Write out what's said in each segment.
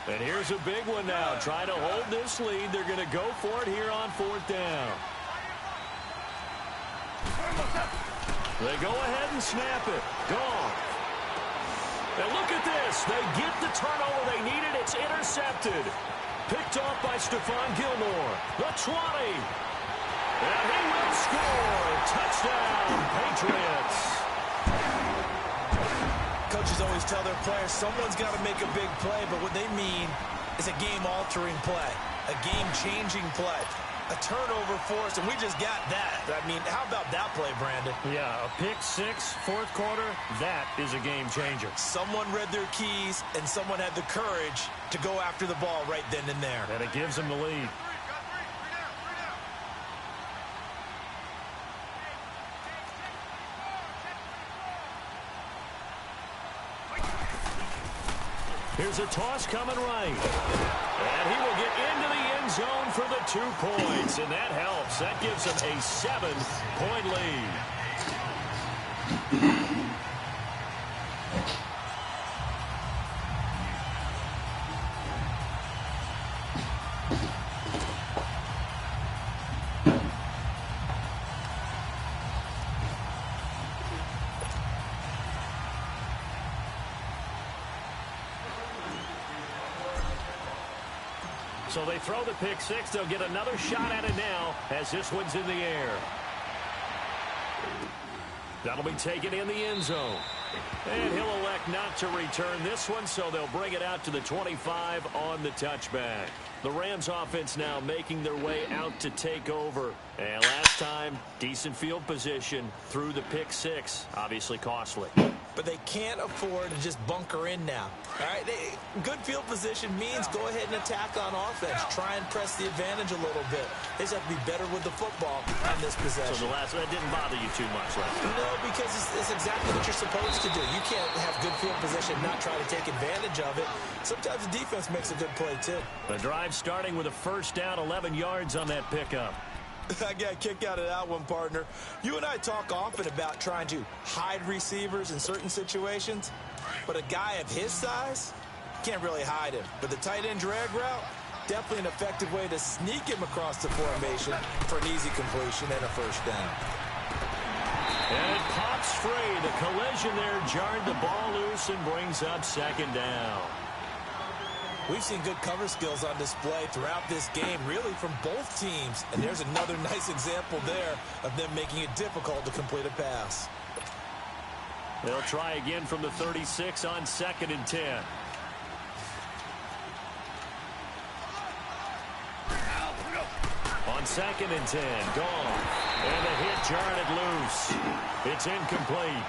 And here's a big one now. Trying to hold this lead. They're going to go for it here on 4th down. They go ahead and snap it. Gone. And look at this. They get the turnover they needed. It's intercepted. Picked off by Stephon Gilmore. The 20. And he will score. Touchdown, Patriots. Coaches always tell their players someone's got to make a big play, but what they mean is a game-altering play, a game-changing play, a turnover force, and we just got that. I mean, how about that play, Brandon? Yeah, a pick six, 4th quarter, that is a game-changer. Someone read their keys, and someone had the courage to go after the ball right then and there. And it gives them the lead. Here's a toss coming right. And he will get into the end zone for the 2 points. And that helps. That gives him a 7-point lead. So they throw the pick six. They'll get another shot at it now as this one's in the air. That'll be taken in the end zone. And he'll elect not to return this one, so they'll bring it out to the 25 on the touchback. The Rams offense now making their way out to take over. And last time, decent field position through the pick six. Obviously costly. But they can't afford to just bunker in now. All right, good field position means go ahead and attack on offense. Try and press the advantage a little bit. They just have to be better with the football on this possession. So the last one didn't bother you too much last time? No, because it's exactly what you're supposed to do. You can't have good field position and not try to take advantage of it. Sometimes the defense makes a good play, too. The drive starting with a 1st down, 11 yards on that pickup. I got a kick out of that one, partner. You and I talk often about trying to hide receivers in certain situations, but a guy of his size can't really hide him. But the tight end drag route, definitely an effective way to sneak him across the formation for an easy completion and a 1st down. And it pops free. The collision there jarred the ball loose and brings up 2nd down. We've seen good cover skills on display throughout this game, really from both teams. And there's another nice example there of them making it difficult to complete a pass. They'll try again from the 36 on 2nd and 10. On 2nd and 10, gone. And the hit jarred it loose. It's incomplete.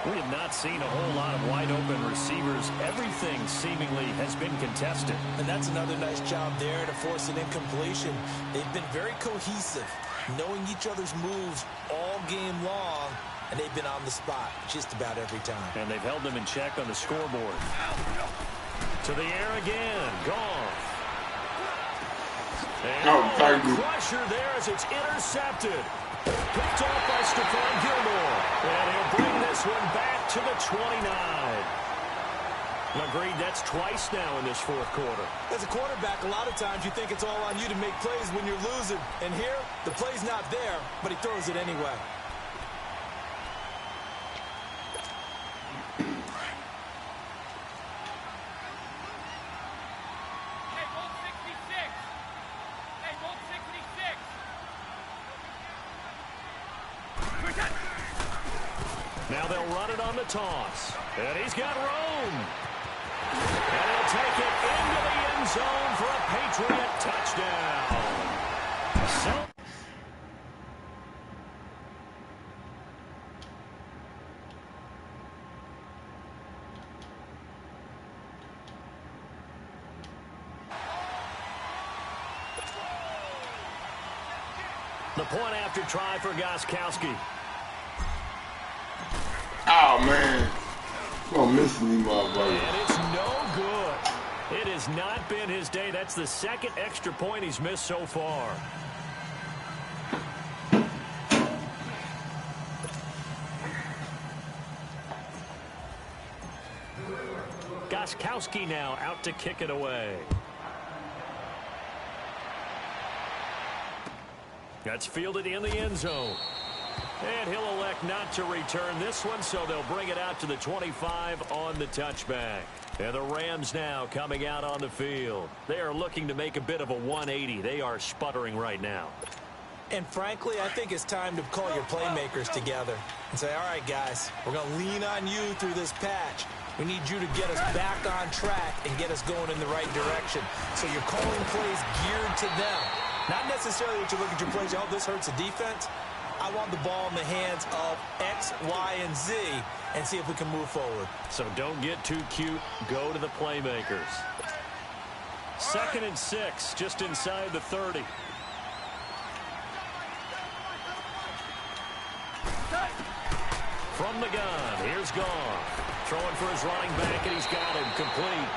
We have not seen a whole lot of wide-open receivers. Everything seemingly has been contested. And that's another nice job there to force an incompletion. They've been very cohesive, knowing each other's moves all game long, and they've been on the spot just about every time. And they've held them in check on the scoreboard. To the air again. Gone. And pressure there as it's intercepted. Picked off by Stephon Gilmore. And he'll bring this one back to the 29. Agreed, that's twice now in this 4th quarter. As a quarterback, a lot of times you think it's all on you to make plays when you're losing. And here, the play's not there, but he throws it anyway. Now they'll run it on the toss. And he's got room. And he'll take it into the end zone for a Patriot touchdown. The point after try for Gostkowski. Oh, man. I'm missing these motherfuckers. And it's no good. It has not been his day. That's the 2nd extra point he's missed so far. Gostkowski now out to kick it away. That's fielded in the end zone. And he'll elect not to return this one, so they'll bring it out to the 25 on the touchback. And the Rams now coming out on the field. They are looking to make a bit of a 180. They are sputtering right now. And frankly, I think it's time to call your playmakers together and say, all right, guys, we're going to lean on you through this patch. We need you to get us back on track and get us going in the right direction. So you're calling plays geared to them. Not necessarily that you look at your plays, oh, this hurts the defense. I want the ball in the hands of X, Y, and Z and see if we can move forward. So don't get too cute. Go to the playmakers. 2nd and 6, just inside the 30. From the gun, here's Goff. Throwing for his running back, and he's got him complete.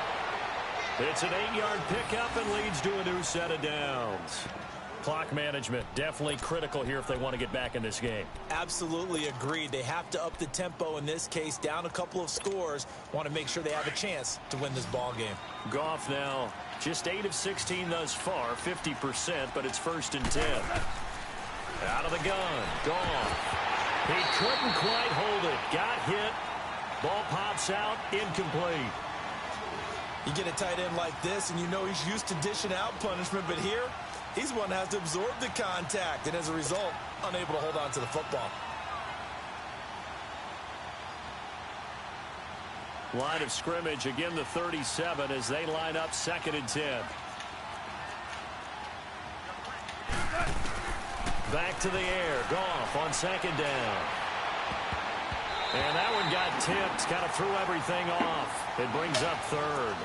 It's an 8-yard pickup and leads to a new set of downs. Clock management definitely critical here if they want to get back in this game. Absolutely agreed. They have to up the tempo in this case, down a couple of scores. Want to make sure they have a chance to win this ball game. Goff now just 8 of 16 thus far, 50%, but it's 1st and 10. Out of the gun, Goff. He couldn't quite hold it. Got hit. Ball pops out, incomplete. You get a tight end like this, and you know he's used to dishing out punishment, but here, he's the one that has to absorb the contact, and as a result, unable to hold on to the football. Line of scrimmage, again the 37 as they line up 2nd and 10. Back to the air. Goff on 2nd down. And that one got tipped. Kind of threw everything off. It brings up 3rd.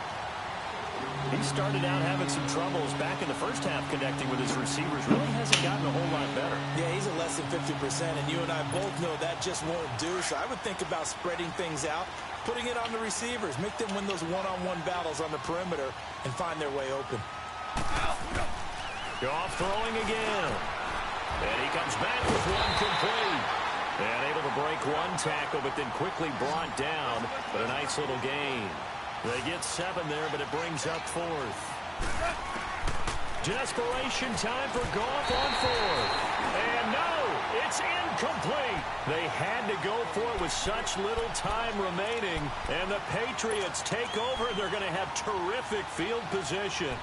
He started out having some troubles back in the first half connecting with his receivers. Really hasn't gotten a whole lot better. Yeah, he's at less than 50%, and you and I both know that just won't do. So I would think about spreading things out, putting it on the receivers, make them win those one-on-one battles on the perimeter and find their way open. Goff throwing again. And he comes back with one complete. And able to break one tackle, but then quickly brought down. But a nice little gain. They get 7 there, but it brings up 4th. Desperation time for Goff on 4th. And no, it's incomplete. They had to go for it with such little time remaining. And the Patriots take over. They're going to have terrific field position.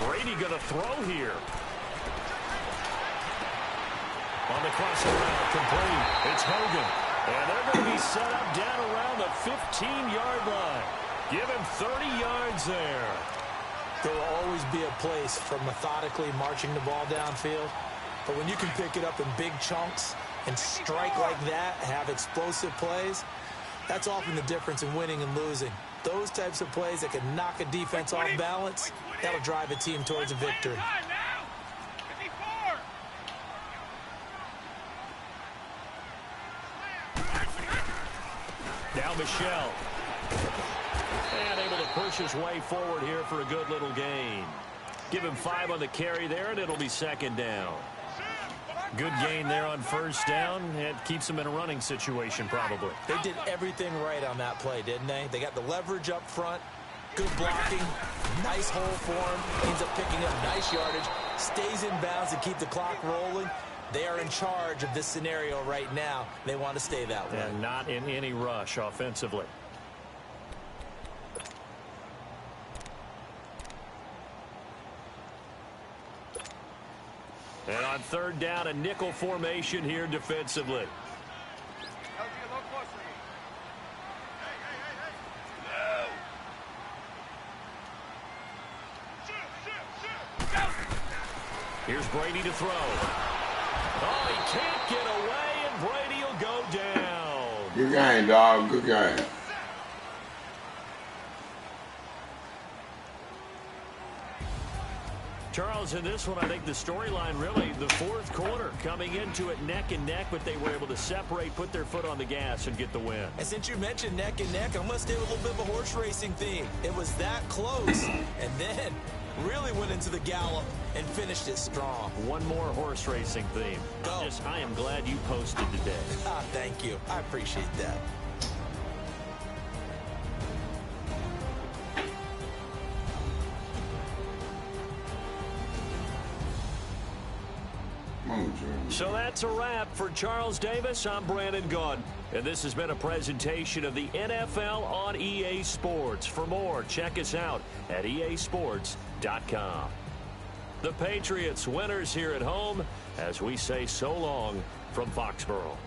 Brady going to throw here. On the crossing route, complete. It's Hogan. And they're going to be set up down around the 15-yard line. Give him 30 yards there. There will always be a place for methodically marching the ball downfield. But when you can pick it up in big chunks and strike like that, have explosive plays, that's often the difference in winning and losing. Those types of plays that can knock a defense off balance, that'll drive a team towards a victory. Now Michelle. And able to push his way forward here for a good little gain. Give him 5 on the carry there, and it'll be 2nd down. Good gain there on 1st down. It keeps them in a running situation, probably. They did everything right on that play, didn't they? They got the leverage up front, good blocking, nice hole for him, ends up picking up nice yardage, stays in bounds to keep the clock rolling. They are in charge of this scenario right now. They want to stay that way. And not in any rush offensively. And on 3rd down, a nickel formation here defensively. Here's Brady to throw. Oh, he can't get away, and Brady will go down. Good game, dog. Good game. Charles Charles, in this one, I think the storyline really, the fourth quarter, coming into it neck and neck, but they were able to separate, put their foot on the gas, and get the win. And since you mentioned neck and neck, I'm going to stay with a little bit of a horse racing theme. It was that close, and then really went into the gallop and finished it strong. One more horse racing theme. Go. I am glad you posted today. Thank you. I appreciate that. So that's a wrap for Charles Davis. I'm Brandon Gaudin, and this has been a presentation of the NFL on EA Sports. For more, check us out at easports.com. The Patriots winners here at home as we say so long from Foxborough.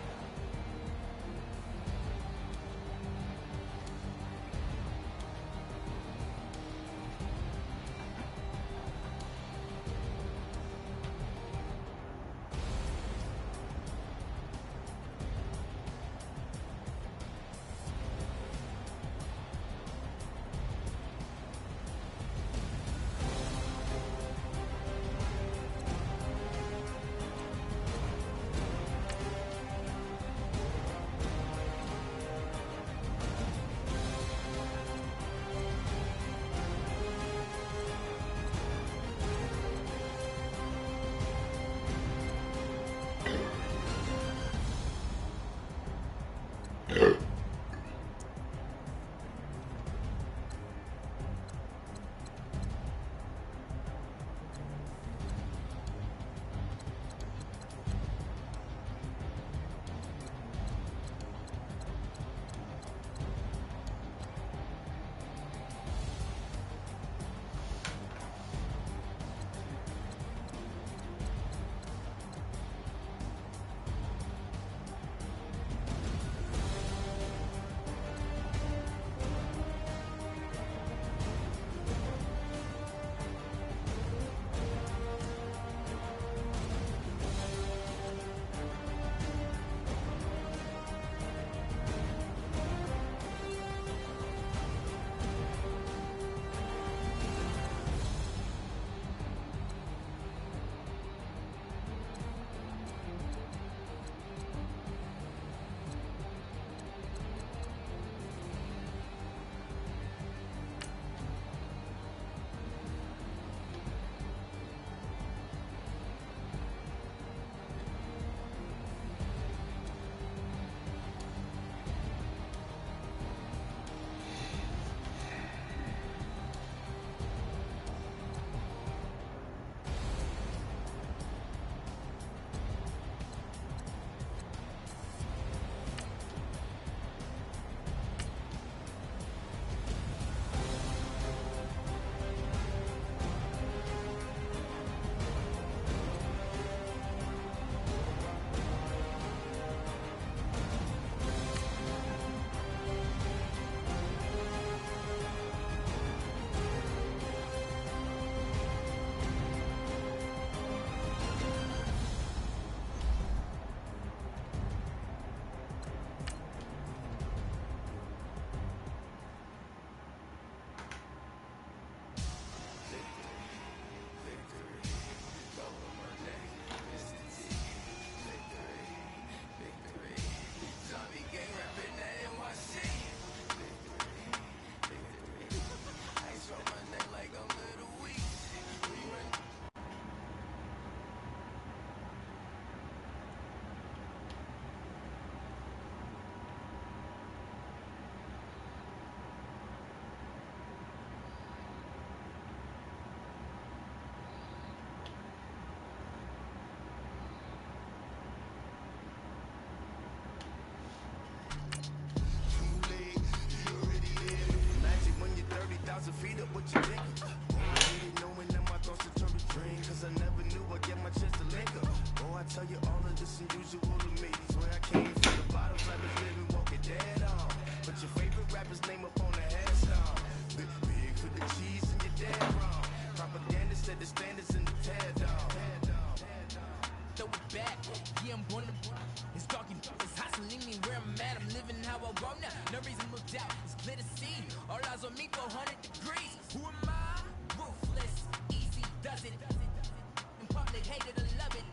All eyes on me, 400 degrees. Who am I? Ruthless, easy does it.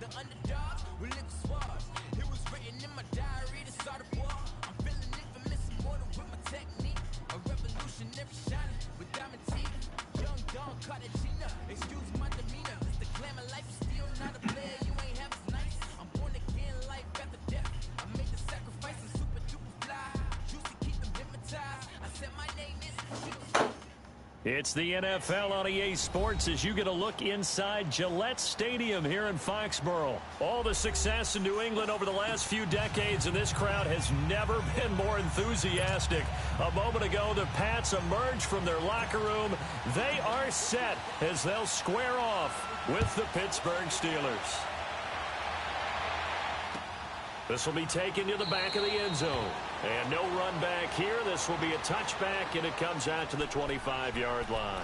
the underdogs, we live swords. It was written in my diary to start a war. I'm feeling infamous, immortal with my technique. A revolutionary shining with diamond teeth. Young Don Cartagena, excuse my demeanor. It's the glamour life, still not a player, you ain't half as nice. I'm born again, life after death. I made the sacrifice and super duper fly. Juicy, keep them hypnotized. I said my name is Juicy. It's the NFL on EA Sports as you get a look inside Gillette Stadium here in Foxborough. All the success in New England over the last few decades, and this crowd has never been more enthusiastic. A moment ago, the Pats emerged from their locker room. They are set as they'll square off with the Pittsburgh Steelers. This will be taken to the back of the end zone. And no run back here. This will be a touchback, and it comes out to the 25-yard line.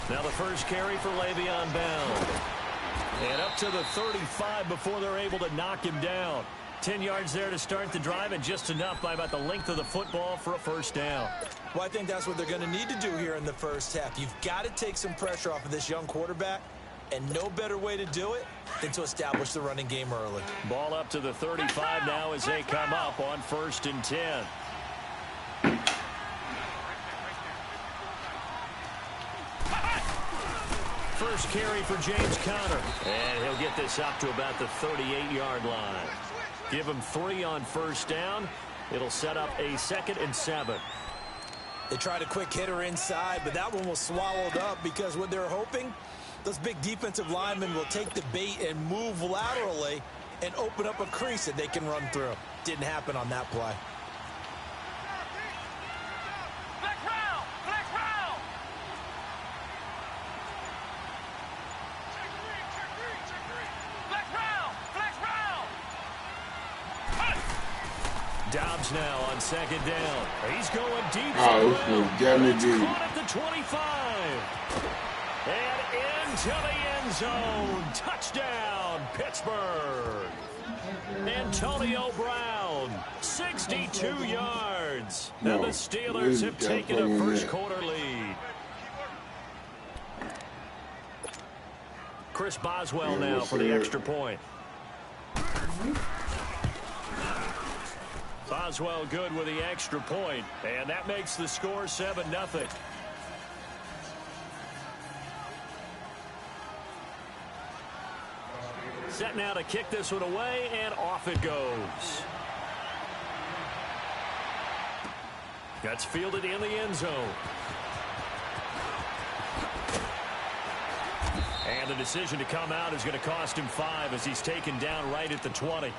Now the first carry for Le'Veon Bell. And up to the 35 before they're able to knock him down. 10 yards there to start the drive, and just enough by about the length of the football for a first down. Well, I think that's what they're going to need to do here in the first half. You've got to take some pressure off of this young quarterback, and no better way to do it than to establish the running game early. Ball up to the 35 now as they come up on 1st and 10. First carry for James Conner. And he'll get this up to about the 38-yard line. Give him 3 on first down. It'll set up a 2nd and 7. They tried a quick hitter inside, but that one was swallowed up because what they're hoping, those big defensive linemen will take the bait and move laterally and open up a crease that they can run through. Didn't happen on that play. Dobbs now on 2nd down. He's going deep. This was definitely caught at the 25. And into the end zone. Touchdown, Pittsburgh. Antonio Brown, 62 yards. No, and the Steelers have taken a first quarter lead. Chris Boswell now for the extra point. Boswell good with the extra point, and that makes the score 7-0. Set now to kick this one away, and off it goes. That's fielded in the end zone. And the decision to come out is going to cost him 5 as he's taken down right at the 20.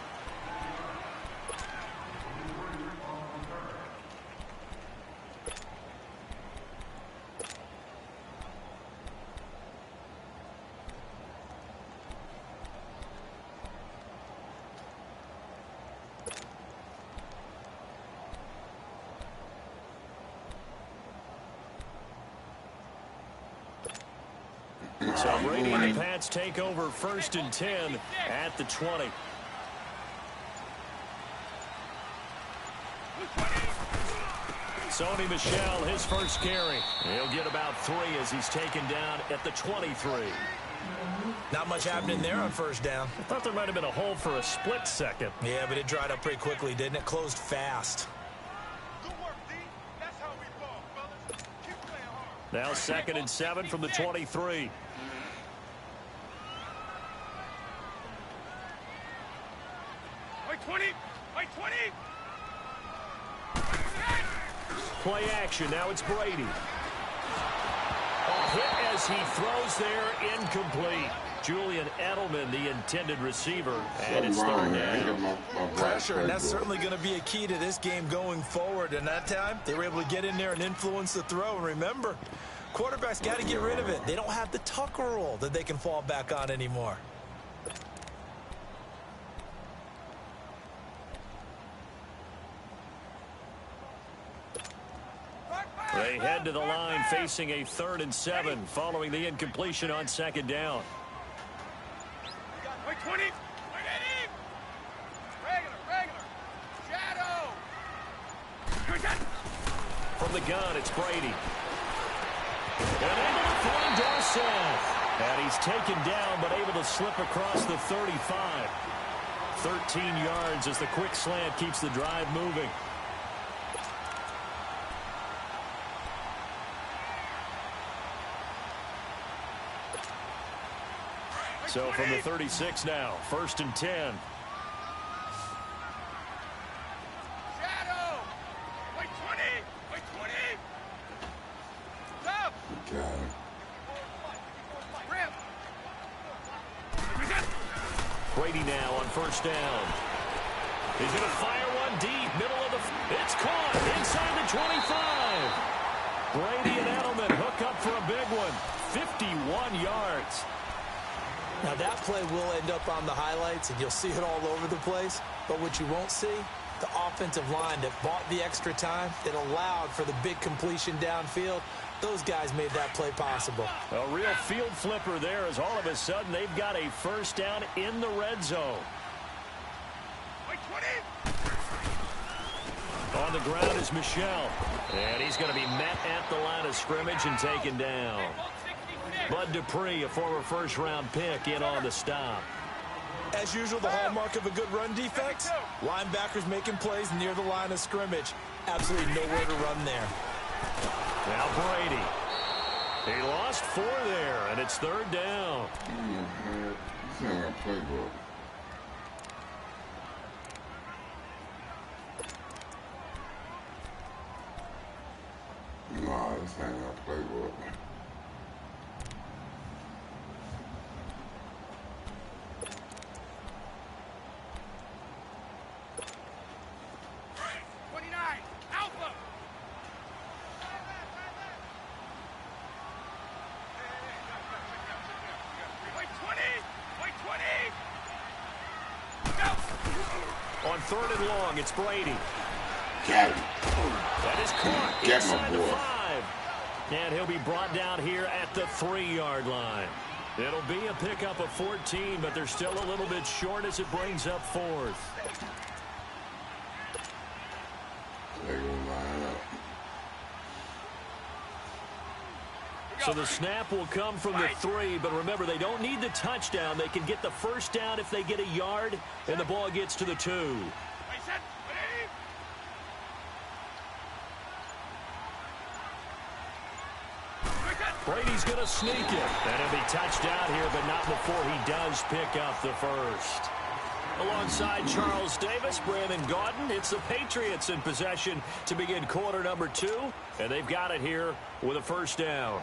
So Brady and the Pats take over 1st and 10 at the 20. Sony Michel, his first carry. He'll get about 3 as he's taken down at the 23. Not much happening there on first down. I thought there might have been a hole for a split second. Yeah, but it dried up pretty quickly, didn't it? Closed fast. Now 2nd and 7 from the 23. Play action. Now it's Brady. A hit as he throws there, incomplete. Julian Edelman, the intended receiver, and it's 3rd down. Pressure, and that's certainly going to be a key to this game going forward. And that time, they were able to get in there and influence the throw. And remember, quarterbacks got to get rid of it. They don't have the Tucker rule that they can fall back on anymore. They head to the line facing a 3rd and 7 following the incompletion on 2nd down. Wait, 20. Regular. Shadow. From the gun, it's Brady. And able to find Dorsett. And he's taken down, but able to slip across the 35. 13 yards as the quick slant keeps the drive moving. So from the 36 now, 1st and 10. Shadow. Wait, 20. Stop. Brady now on 1st down. He's going to fire one deep, middle of the... It's caught inside the 25. Brady and Edelman hook up for a big one. 51 yards. Now that play will end up on the highlights, and you'll see it all over the place. But what you won't see, the offensive line that bought the extra time, that allowed for the big completion downfield, those guys made that play possible. A real field flipper there as all of a sudden they've got a 1st down in the red zone. Wait, 20. On the ground is Michel. And he's going to be met at the line of scrimmage and taken down. Bud Dupree, a former 1st-round pick, in on the stop. As usual, the hallmark of a good run defense, linebackers making plays near the line of scrimmage. Absolutely nowhere to run there. Now Brady. He lost 4 there, and it's 3rd down. This ain't our playbook. Nah, this ain't our playbook. On 3rd and long, it's Brady. Got him. That is caught Get inside my the boy. 5. And he'll be brought down here at the 3-yard line. It'll be a pickup of 14, but they're still a little bit short as it brings up 4th. They gonna line up. So the snap will come from the 3, but remember, they don't need the touchdown. They can get the 1st down if they get a yard, and the ball gets to the 2. Brady's going to sneak it. And he'll be touched out here, but not before he does pick up the 1st. Alongside Charles Davis, Brandon Gaudin, it's the Patriots in possession to begin quarter number 2, and they've got it here with a 1st down.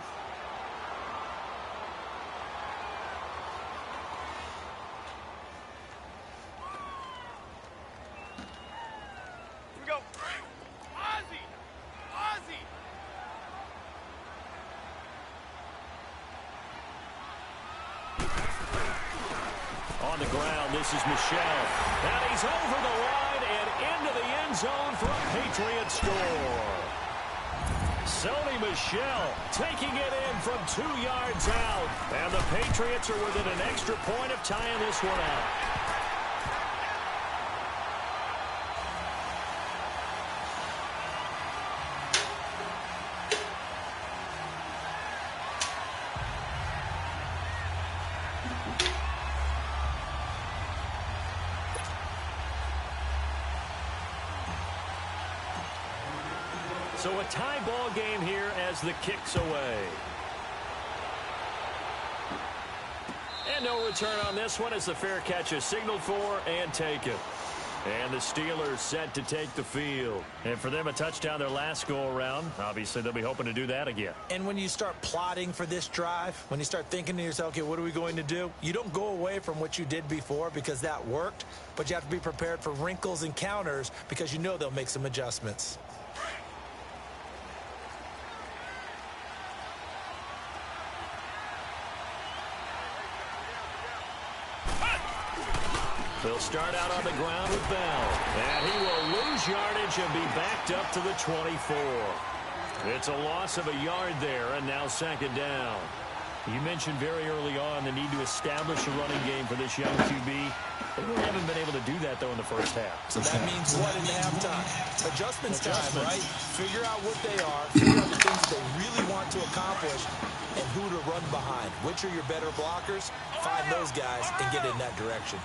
On the ground, this is Michel. And he's over the line and into the end zone for a Patriot score. Sony Michel taking it in from 2 yards out. And the Patriots are within an extra point of tying this one out. So a tie ball game here as the kick's away. And no return on this one as the fair catch is signaled for and taken. And the Steelers set to take the field. And for them, a touchdown their last go-around. Obviously, they'll be hoping to do that again. And when you start plotting for this drive, when you start thinking to yourself, okay, what are we going to do? You don't go away from what you did before because that worked, but you have to be prepared for wrinkles and counters because you know they'll make some adjustments. They'll start out on the ground with Bell. And he will lose yardage and be backed up to the 24. It's a loss of a yard there, and now second down. You mentioned very early on the need to establish a running game for this young QB. They really haven't been able to do that, though, in the first half. So that means what in halftime? Adjustments time, right? Figure out what they are, figure out the things that they really want to accomplish, and who to run behind. Which are your better blockers? Find those guys and get in that direction.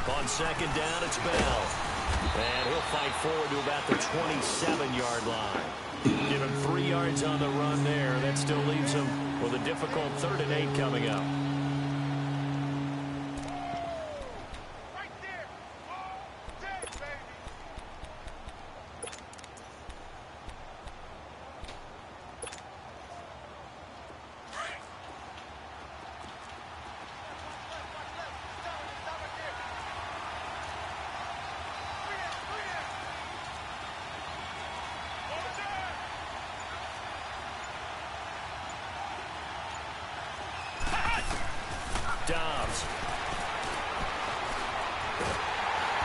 On second down, it's Bell. And he'll fight forward to about the 27-yard line. Give him 3 yards on the run there. That still leaves him with a difficult 3rd and 8 coming up. Right there. All day, baby. Dobbs.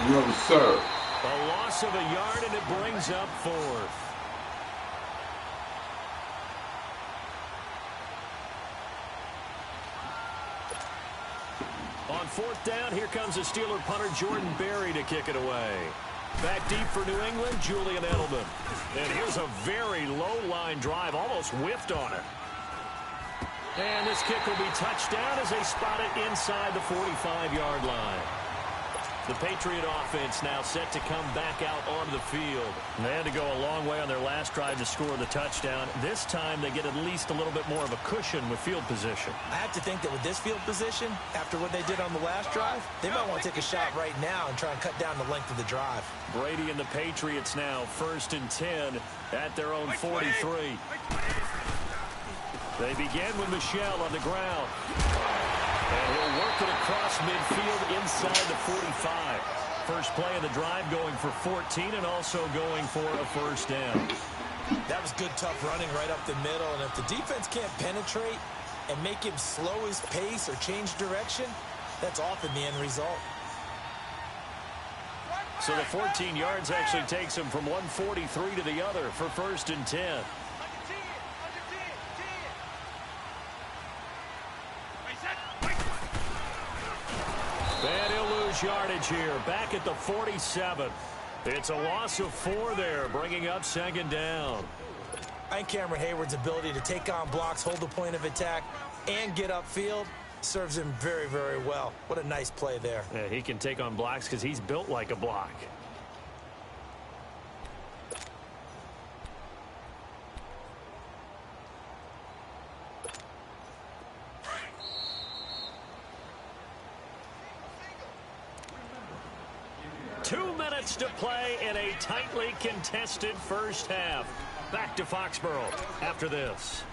No, sir. A loss of a yard, and it brings up 4th. On 4th down, here comes the Steeler punter Jordan Berry to kick it away. Back deep for New England, Julian Edelman. And here's a very low-line drive, almost whiffed on it. And this kick will be touched down as they spot it inside the 45-yard line. The Patriot offense now set to come back out onto the field. And they had to go a long way on their last drive to score the touchdown. This time they get at least a little bit more of a cushion with field position. I have to think that with this field position, after what they did on the last drive, they might want to take a shot right now and try and cut down the length of the drive. Brady and the Patriots now 1st and 10 at their own 43. They begin with Michel on the ground. And he'll work it across midfield inside the 45. First play of the drive going for 14 and also going for a 1st down. That was good, tough running right up the middle. And if the defense can't penetrate and make him slow his pace or change direction, that's often the end result. So the 14 yards actually takes him from 143 to the other for 1st and 10. And he'll lose yardage here, back at the 47. It's a loss of 4 there, bringing up 2nd down. I think Cameron Hayward's ability to take on blocks, hold the point of attack, and get upfield serves him very, very well. What a nice play there. Yeah, he can take on blocks because he's built like a block. To play in a tightly contested first half. Back to Foxborough after this.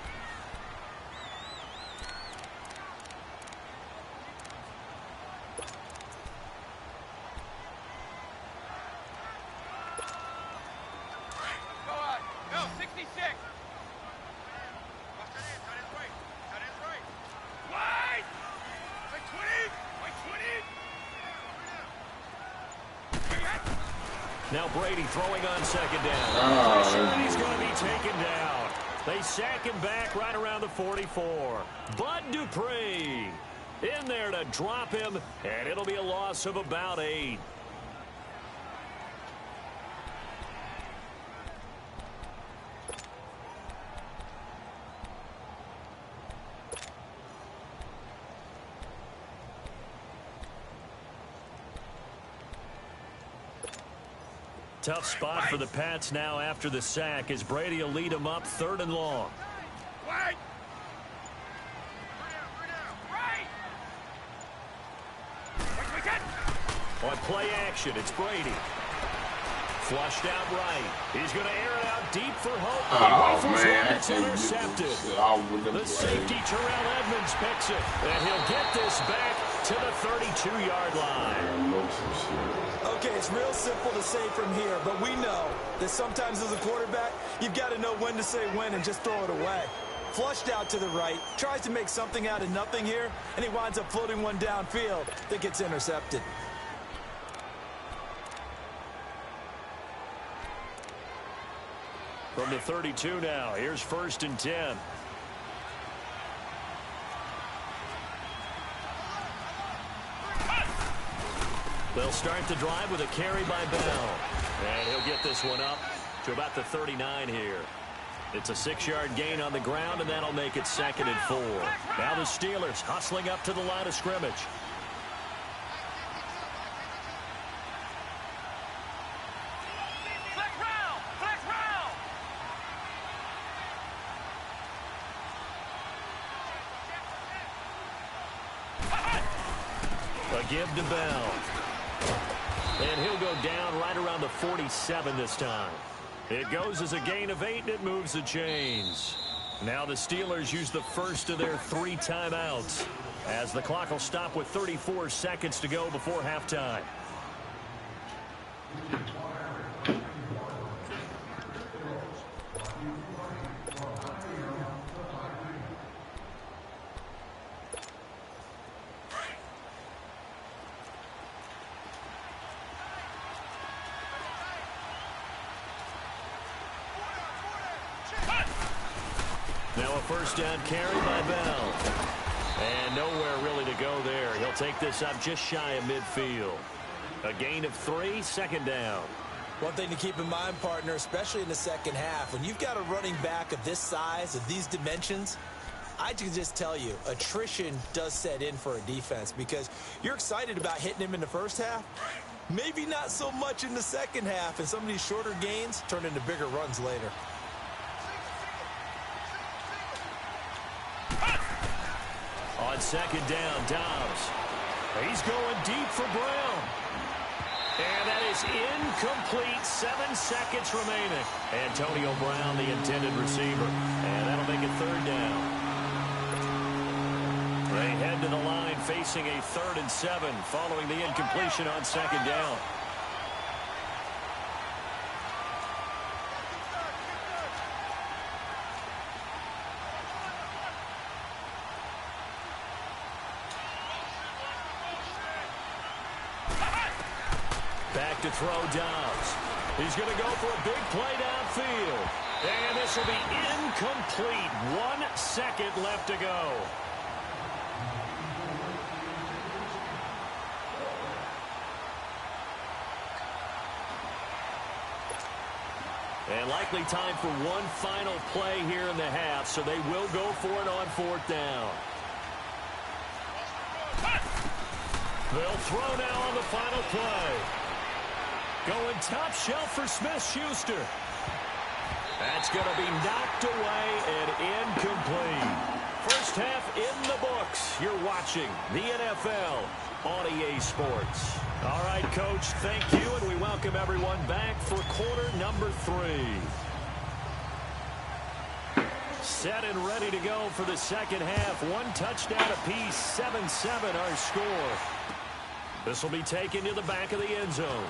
Go on. Go, 66. That is right. That is right. Wide. Like 20. Like 20. Now Brady throwing on 2nd down. Pressure, and he's going to be taken down. They sack him back right around the 44. Bud Dupree in there to drop him, and it'll be a loss of about 8. Tough spot for the Pats now after the sack as Brady will lead them up 3rd and long. Right. On play action, it's Brady. Flushed out right. He's going to air it out deep for Hope. Oh, man. It's intercepted. The safety, Terrell Edmonds, picks it. And he'll get this back to the 32-yard line. Okay, it's real simple to say from here, but we know that sometimes as a quarterback, you've got to know when to say when and just throw it away. Flushed out to the right, tries to make something out of nothing here, and he winds up floating one downfield that gets intercepted. From the 32 now, here's 1st and 10. They'll start the drive with a carry by Bell. And he'll get this one up to about the 39 here. It's a 6-yard gain on the ground, and that'll make it 2nd and 4. Now the Steelers hustling up to the line of scrimmage. A give to Bell. And he'll go down right around the 47 this time. It goes as a gain of 8, and it moves the chains. Now the Steelers use the first of their 3 timeouts, as the clock will stop with 34 seconds to go before halftime. Now a first down carry by Bell. And nowhere really to go there. He'll take this up just shy of midfield. A gain of 3, 2nd down. One thing to keep in mind, partner, especially in the second half, when you've got a running back of this size, of these dimensions, I can just tell you, attrition does set in for a defense because you're excited about hitting him in the first half. Maybe not so much in the second half, and some of these shorter gains turn into bigger runs later. On 2nd down, Dobbs. He's going deep for Brown. And that is incomplete. 7 seconds remaining. Antonio Brown, the intended receiver. And that'll make it 3rd down. They head to the line facing a 3rd and 7 following the incompletion on 2nd down. Back to throw Dobbs. He's going to go for a big play downfield. And this will be incomplete. 1 second left to go. And likely time for one final play here in the half, so they will go for it on 4th down. They'll throw now on the final play. Going top shelf for Smith-Schuster. That's going to be knocked away and incomplete. First half in the books. You're watching the NFL on EA Sports. All right, Coach, thank you, and we welcome everyone back for quarter number 3. Set and ready to go for the second half. 1 touchdown apiece, 7-7 our score. This will be taken to the back of the end zone.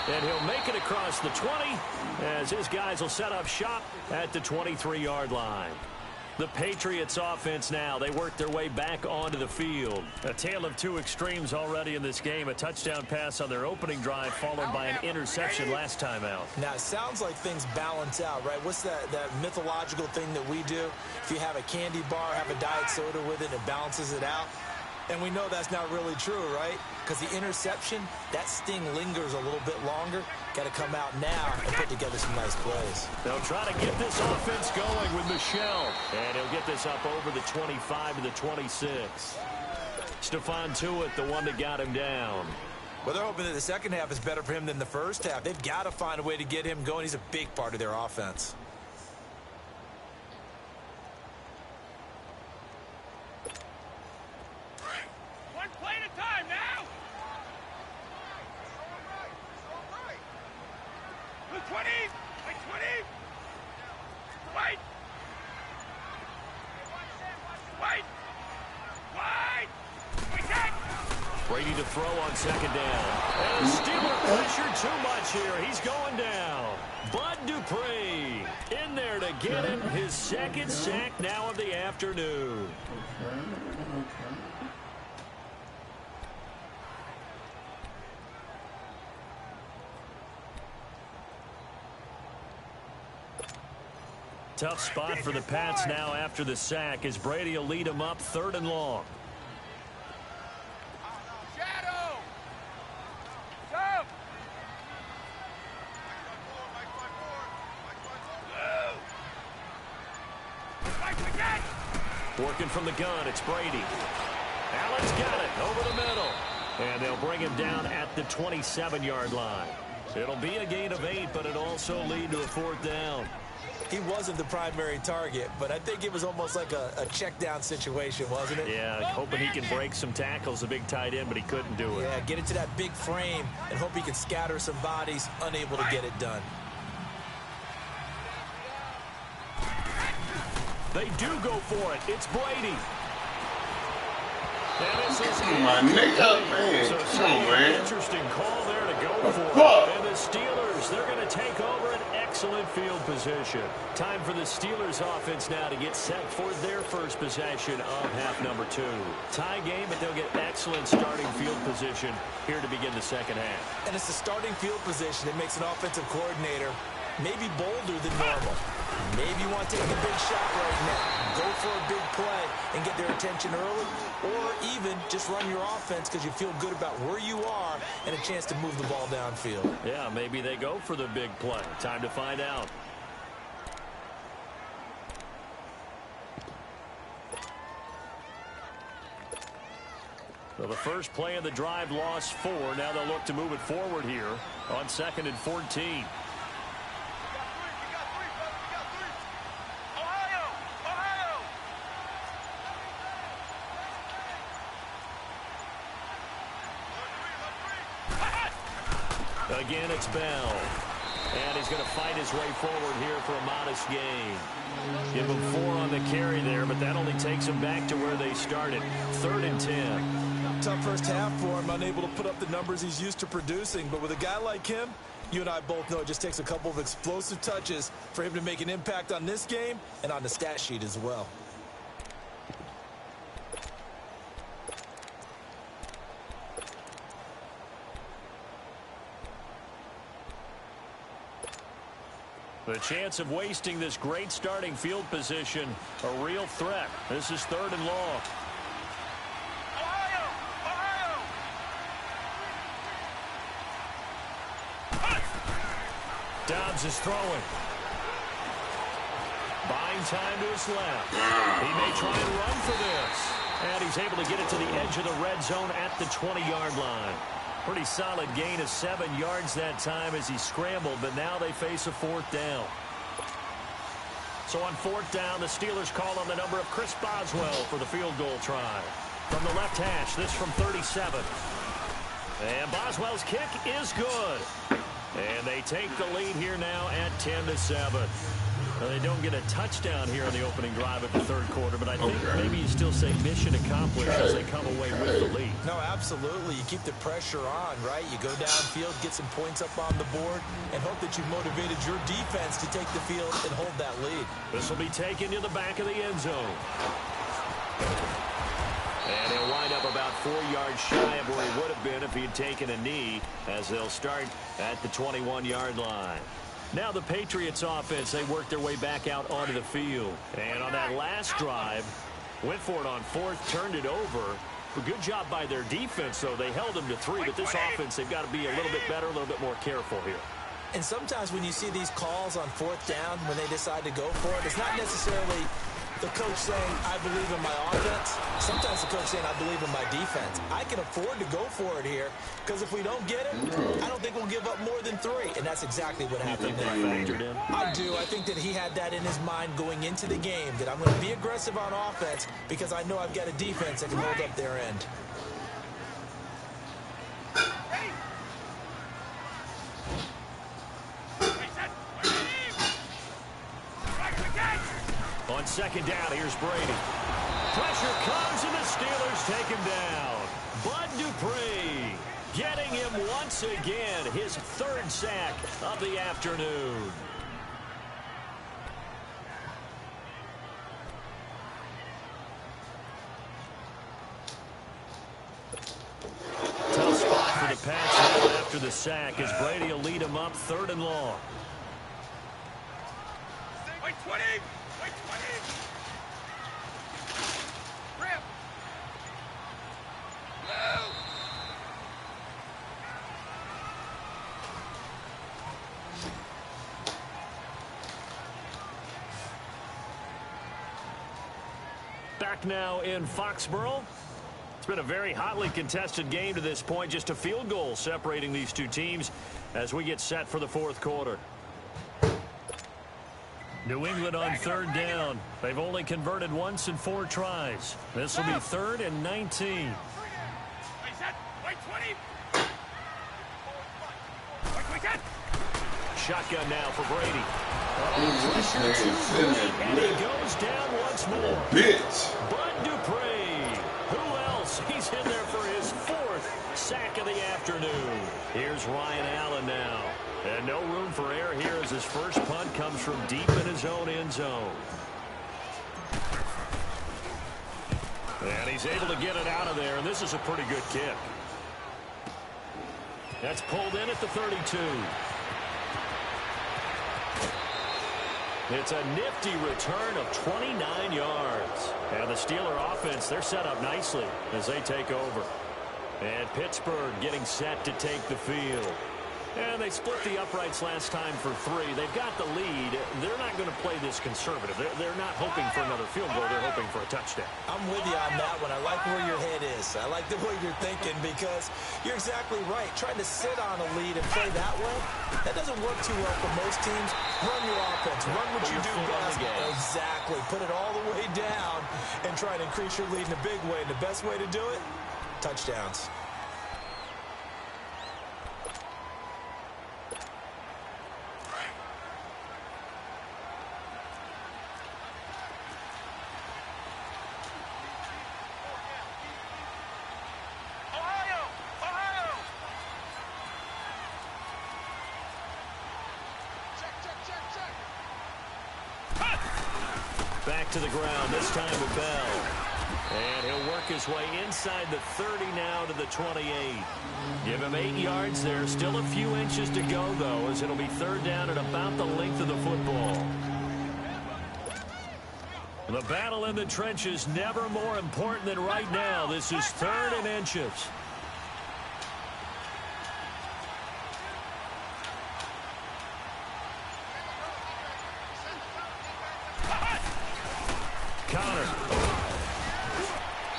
And he'll make it across the 20 as his guys will set up shop at the 23-yard line. The Patriots offense now, they work their way back onto the field. A tale of 2 extremes already in this game. A touchdown pass on their opening drive followed by an interception last time out. Now, it sounds like things balance out, right? What's that mythological thing that we do? If you have a candy bar, have a diet soda with it, it balances it out. And we know that's not really true, right? Because the interception, that sting lingers a little bit longer. Got to come out now and put together some nice plays. They'll try to get this offense going with Michelle. And he'll get this up over the 25 to the 26. Stephon Tuitt, the one that got him down. Well, they're hoping that the second half is better for him than the first half. They've got to find a way to get him going. He's a big part of their offense. Brady to throw on 2nd down. And the Steelers pressure too much here. He's going down. Bud Dupree. In there to get him, his second sack now of the afternoon. Tough spot for the Pats now after the sack as Brady will lead them up 3rd and long. Shadow! Stop! Working from the gun, it's Brady. Allen's got it over the middle. And they'll bring him down at the 27-yard line. It'll be a gain of 8, but it'll also lead to a 4th down. He wasn't the primary target, but I think it was almost like a check down situation, wasn't it? Yeah, hoping he can break some tackles, a big tight end, but he couldn't do it. Yeah, get into that big frame and hope he can scatter some bodies, unable to get it done. They do go for it. It's Brady. And this is My nigga, man. so Come on, man. interesting call there to go for fuck? it. And the Steelers, they're going to take over an excellent field position. Time for the Steelers offense now to get set for their first possession of half number 2. Tie game, but they'll get excellent starting field position here to begin the second half. And it's the starting field position that makes an offensive coordinator maybe bolder than normal. Maybe you want to take a big shot right now. Go for a big play and get their attention early, or even just run your offense because you feel good about where you are and a chance to move the ball downfield. Yeah, maybe they go for the big play. Time to find out. So the first play of the drive lost 4. Now they'll look to move it forward here on 2nd and 14. Again, it's Bell. And he's going to fight his way forward here for a modest gain. Give him 4 on the carry there, but that only takes him back to where they started. 3rd and 10. Tough first half for him, unable to put up the numbers he's used to producing. But with a guy like him, you and I both know it just takes a couple of explosive touches for him to make an impact on this game and on the stat sheet as well. The chance of wasting this great starting field position, a real threat. This is 3rd and long. Dobbs is throwing. Buying time to his left. He may try and run for this. And he's able to get it to the edge of the red zone at the 20-yard line. Pretty solid gain of 7 yards that time as he scrambled, but now they face a 4th down. So on 4th down, the Steelers call on the number of Chris Boswell for the field goal try. From the left hash, this from 37. And Boswell's kick is good. And they take the lead here now at 10-7. Well, they don't get a touchdown here in the opening drive of the 3rd quarter, but I think maybe you still say mission accomplished as they come away with the lead. No, absolutely. You keep the pressure on, right? You go downfield, get some points up on the board, and hope that you've motivated your defense to take the field and hold that lead. This will be taken to the back of the end zone. And he'll wind up about 4 yards shy of where he would have been if he had taken a knee, as they'll start at the 21-yard line. Now the Patriots offense, they work their way back out onto the field. And on that last drive, went for it on 4th, turned it over. A good job by their defense, though. They held them to 3, but this offense, they've got to be a little bit better, a little bit more careful here. And sometimes when you see these calls on 4th down, when they decide to go for it, it's not necessarily the coach saying, I believe in my offense. Sometimes the coach saying, I believe in my defense. I can afford to go for it here because if we don't get it, I don't think we'll give up more than 3. And that's exactly what happened there. Factored in? I do. I think that he had that in his mind going into the game, that I'm going to be aggressive on offense because I know I've got a defense that can hold up their end. On 2nd down, here's Brady. Pressure comes, and the Steelers take him down. Bud Dupree getting him once again, his 3rd sack of the afternoon. after the sack as Brady will lead him up 3rd and long. Wait, 20! Wait, 20! Rip! Move! Back now in Foxborough. It's been a very hotly contested game to this point. Just a field goal separating these two teams as we get set for the 4th quarter. New England on 3rd down. They've only converted once in 4 tries. This will be 3rd and 19. Wait, set! Wait, 20! Wait, set! Shotgun now for Brady. This man is sitting there And he goes down once more. bitch. Bud Dupree. Who else? He's in there for his 4th sack of the afternoon. Here's Ryan Allen now. And no room for error here as his first punt comes from deep in his own end zone. And he's able to get it out of there, and this is a pretty good kick. That's pulled in at the 32. It's a nifty return of 29 yards. And the Steeler offense, they're set up nicely as they take over. And Pittsburgh getting set to take the field. And they split the uprights last time for 3. They've got the lead. They're not going to play this conservative. They're not hoping for another field goal. They're hoping for a touchdown. I'm with you on that one. I like where your head is. I like the way you're thinking because you're exactly right. Trying to sit on a lead and play that way, that doesn't work too well for most teams. Run your offense. Run what you do best. Exactly. Put it all the way down and try to increase your lead in a big way. And the best way to do it, touchdowns. Back to the ground, this time with Bell. And he'll work his way inside the 30 now to the 28. Give him 8 yards there. Still a few inches to go, though, as it'll be 3rd down at about the length of the football. The battle in the trenches never more important than right now. This is 3rd and inches.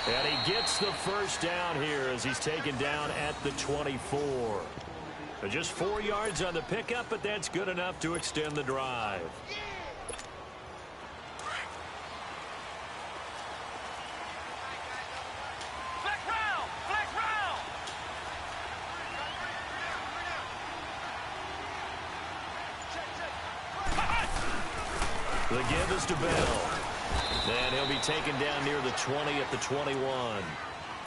And he gets the first down here as he's taken down at the 24. Just 4 yards on the pickup, but that's good enough to extend the drive. The give is to Bell. And he'll be taken down near the 20 at the 21.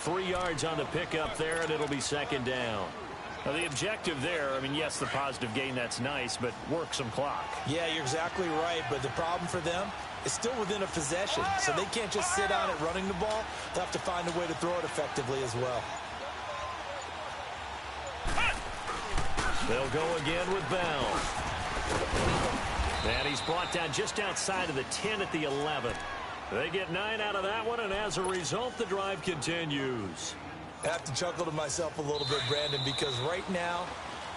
3 yards on the pickup there, and it'll be 2nd down. Now, the objective there, I mean, yes, the positive gain, that's nice, but work some clock. Yeah, you're exactly right, but the problem for them is still within a possession, so they can't just sit on it running the ball. They'll have to find a way to throw it effectively as well. They'll go again with Bell. And he's brought down just outside of the 10 at the 11. They get 9 out of that one, and as a result, the drive continues. I have to chuckle to myself a little bit, Brandon, because right now,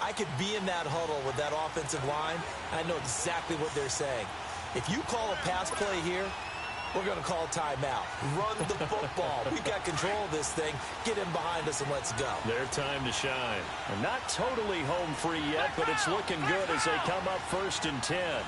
I could be in that huddle with that offensive line. I know exactly what they're saying. If you call a pass play here, we're going to call a timeout. Run the football. We've got control of this thing. Get in behind us and let's go. Their time to shine. And not totally home free yet, but it's looking good as they come up 1st and 10.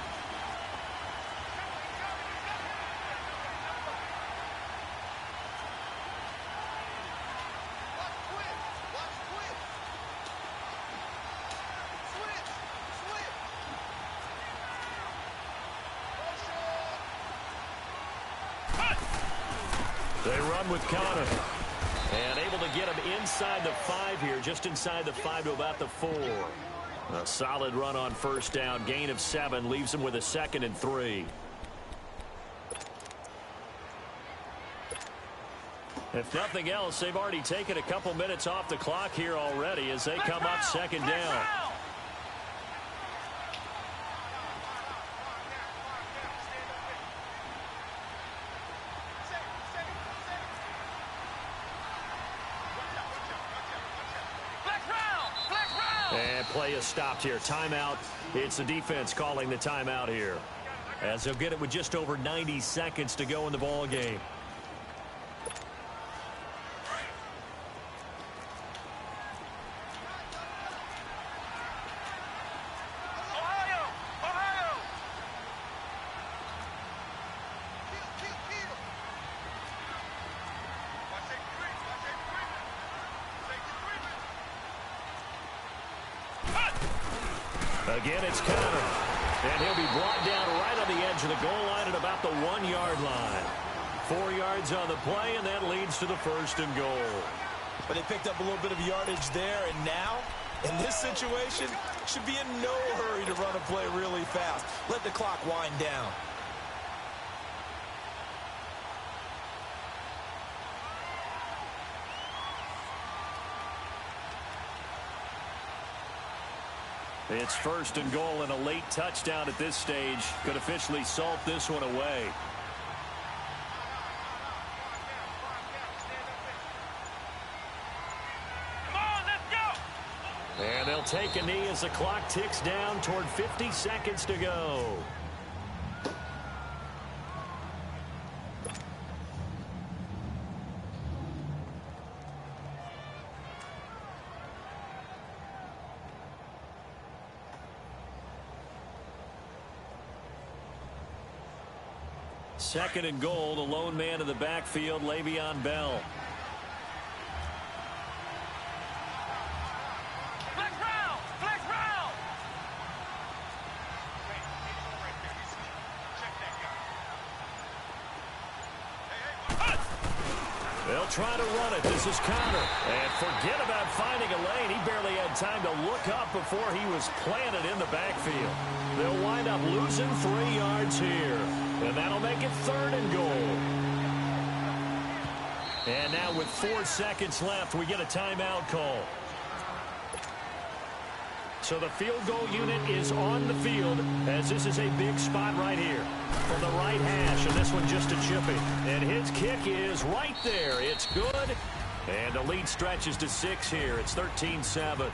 They run with Connor. And able to get him inside the 5 here, just inside the 5 to about the 4. A solid run on 1st down. Gain of 7 leaves him with a 2nd and 3. If nothing else, they've already taken a couple minutes off the clock here already as they come up second down. And play is stopped here. Timeout. It's the defense calling the timeout here, as they'll get it with just over 90 seconds to go in the ball game. Again, it's Connor. And he'll be brought down right on the edge of the goal line at about the 1-yard line. 4 yards on the play, and that leads to the 1st and goal. But they picked up a little bit of yardage there, and now, in this situation, should be in no hurry to run a play really fast. Let the clock wind down. It's 1st and goal, and a late touchdown at this stage could officially salt this one away. Come on, let's go! And they'll take a knee as the clock ticks down toward 50 seconds to go. Second and goal, the lone man in the backfield, Le'Veon Bell. Flex round! Flex round! They'll try to run it. This is Connor. And forget about finding a lane. He barely had time to look up before he was planted in the backfield. They'll wind up losing 3 yards here. And that'll make it 3rd and goal. And now with 4 seconds left, we get a timeout call. So the field goal unit is on the field, as this is a big spot right here from the right hash, and this one just a chippy. And his kick is right there. It's good, and the lead stretches to 6 here. It's 13-7.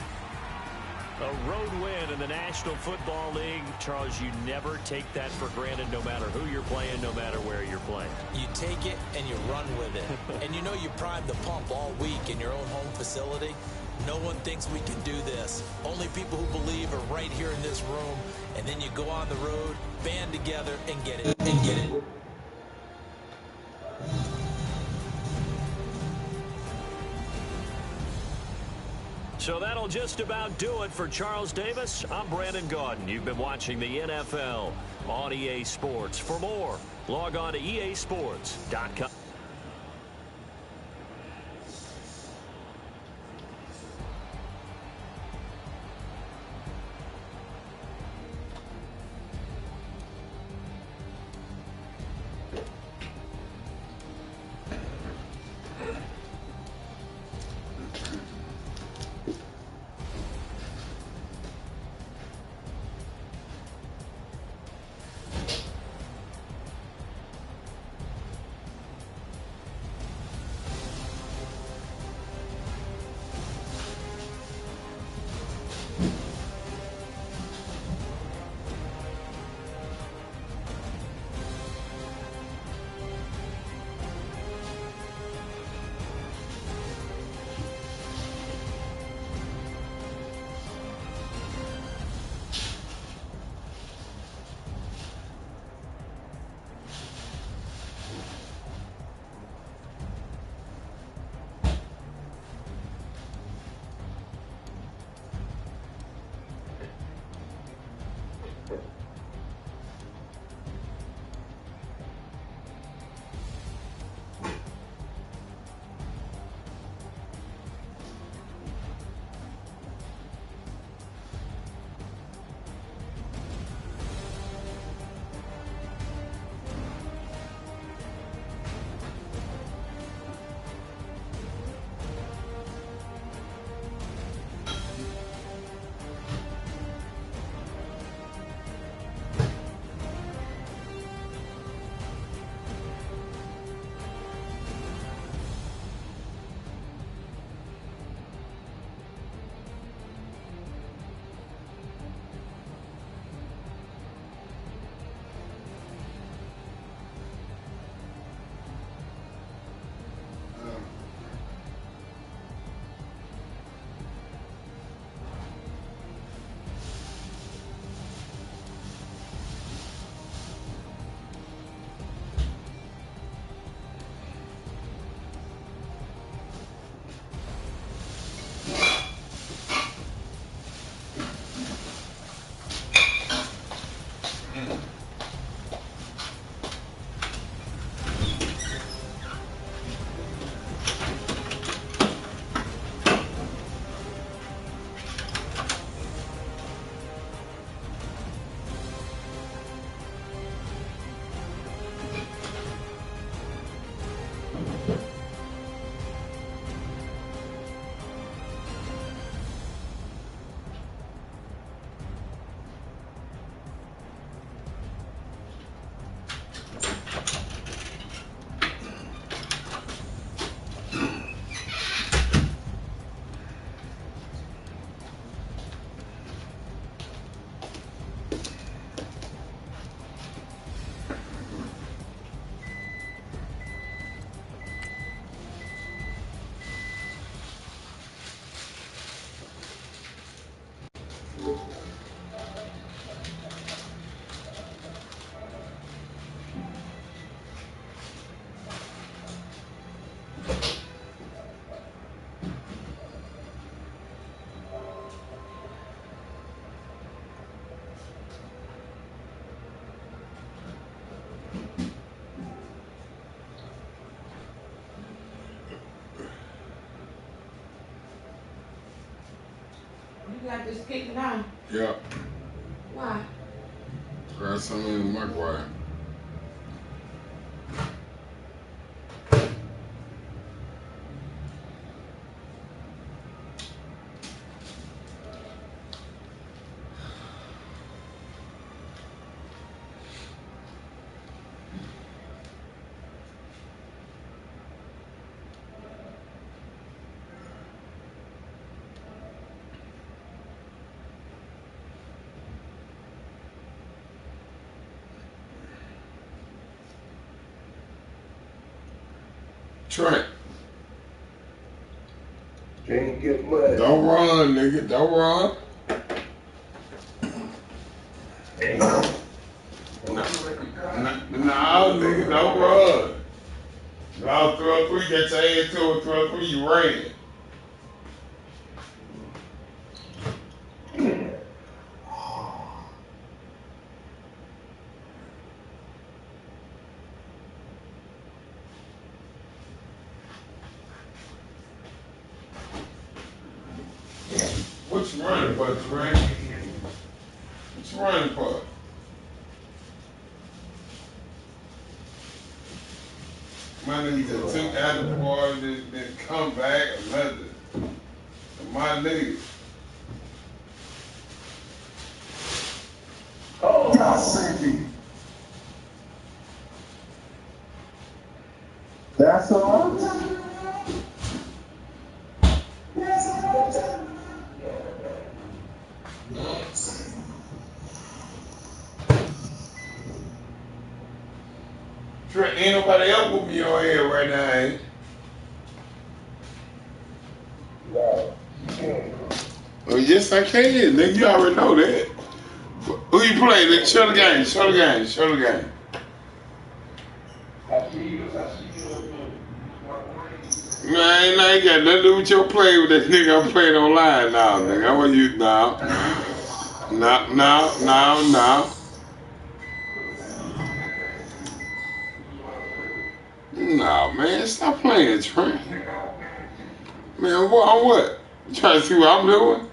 A road win in the National Football League. Charles, you never take that for granted, no matter who you're playing, no matter where you're playing. You take it and you run with it. And you know you primed the pump all week in your own home facility. No one thinks we can do this. Only people who believe are right here in this room. And then you go on the road, band together, and get it. So that'll just about do it for Charles Davis. I'm Brandon Gaudin. You've been watching the NFL on EA Sports. For more, log on to easports.com. You got this kicking out. Yeah. Why? Grab something in the microwave. Trent. Can't get money. Don't run, nigga. Don't run. No, nigga, don't run. I'll throw three, get your head to it, throw three, you ran. What you running for, Trent? What you running for? My nigga just took out the boy, then come back, another. My nigga. Oh, that's all. Trent, ain't nobody else with me on here right now, ain't? Oh, yes, I can, nigga. You already know that. Who you play, nigga? Show the game, show the game, show the game. Man, I ain't got nothing to do with your play with that nigga I'm playing online now, nigga. I want you now. No. No, man, stop playing, Trent. Man, what? You trying to see what I'm doing?